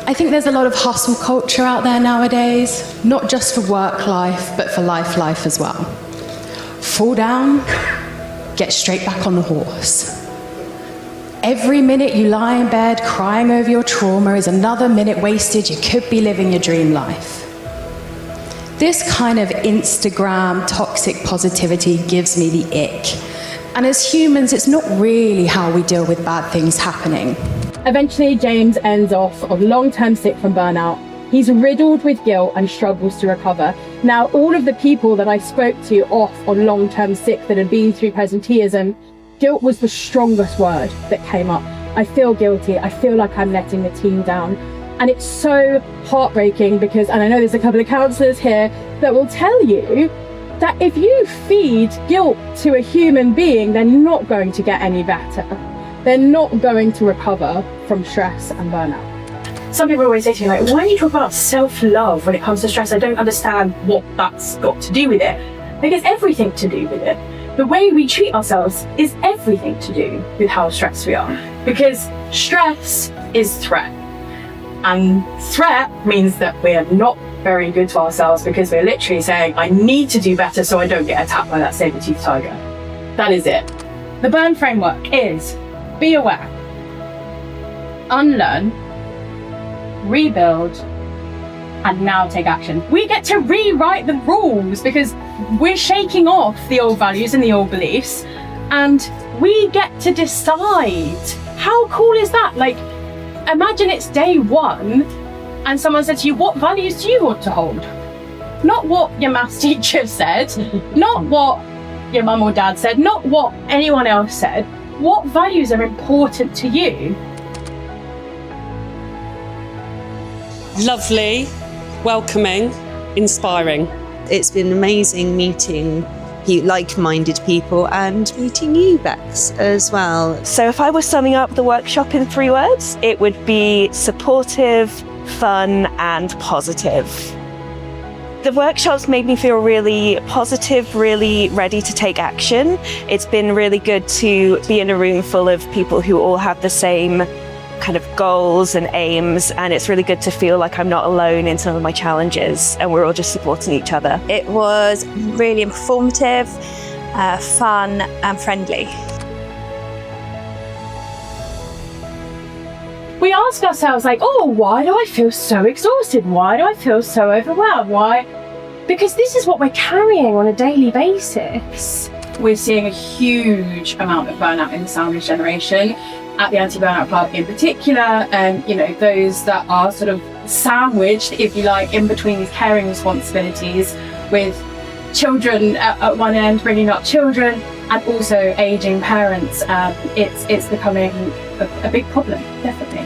I think there's a lot of hustle culture out there nowadays, not just for work life, but for life as well. Fall down, get straight back on the horse. Every minute you lie in bed crying over your trauma is another minute wasted. You could be living your dream life. This kind of Instagram toxic positivity gives me the ick. And as humans, it's not really how we deal with bad things happening. Eventually, James ends off of long-term sick from burnout. He's riddled with guilt and struggles to recover. Now, all of the people that I spoke to off on long-term sick that had been through presenteeism, guilt was the strongest word that came up. I feel guilty. I feel like I'm letting the team down. And it's so heartbreaking because, and I know there's a couple of counsellors here that will tell you that if you feed guilt to a human being, they're not going to get any better. They're not going to recover from stress and burnout. Some people always say to me, like, why do you talk about self-love when it comes to stress? I don't understand what that's got to do with it. Like, it's everything to do with it. The way we treat ourselves is everything to do with how stressed we are. Because stress is threat. And threat means that we're not very good to ourselves because we're literally saying, I need to do better so I don't get attacked by that saber-toothed tiger. That is it. The burn framework is be aware, unlearn, rebuild, and now take action. We get to rewrite the rules because we're shaking off the old values and the old beliefs, and we get to decide. How cool is that? Like, imagine it's day one and someone said to you, what values do you want to hold? Not what your maths teacher said, not what your mum or dad said, not what anyone else said. What values are important to you? Lovely, welcoming, inspiring. It's been amazing meeting like-minded people and meeting you, Bex, as well. So if I was summing up the workshop in 3 words, it would be supportive, fun, and positive. The workshops made me feel really positive, really ready to take action. It's been really good to be in a room full of people who all have the same kind of goals and aims, and it's really good to feel like I'm not alone in some of my challenges and we're all just supporting each other. It was really informative, fun and friendly. We ask ourselves, like, oh, why do I feel so exhausted? Why do I feel so overwhelmed? Why? Because this is what we're carrying on a daily basis. We're seeing a huge amount of burnout in the sandwich generation, at the Anti-Burnout Club in particular, and those that are sort of sandwiched, if you like, in between these caring responsibilities with children at one end, bringing up children, and also aging parents. It's becoming a big problem, definitely.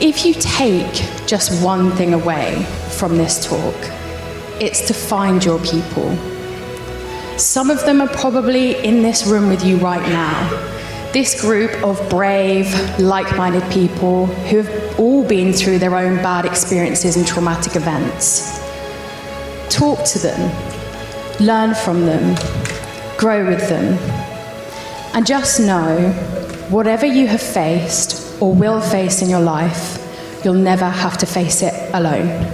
If you take just one thing away from this talk, it's to find your people. Some of them are probably in this room with you right now. This group of brave, like-minded people who have all been through their own bad experiences and traumatic events. Talk to them, learn from them, grow with them, and just know, whatever you have faced or will face in your life, you'll never have to face it alone.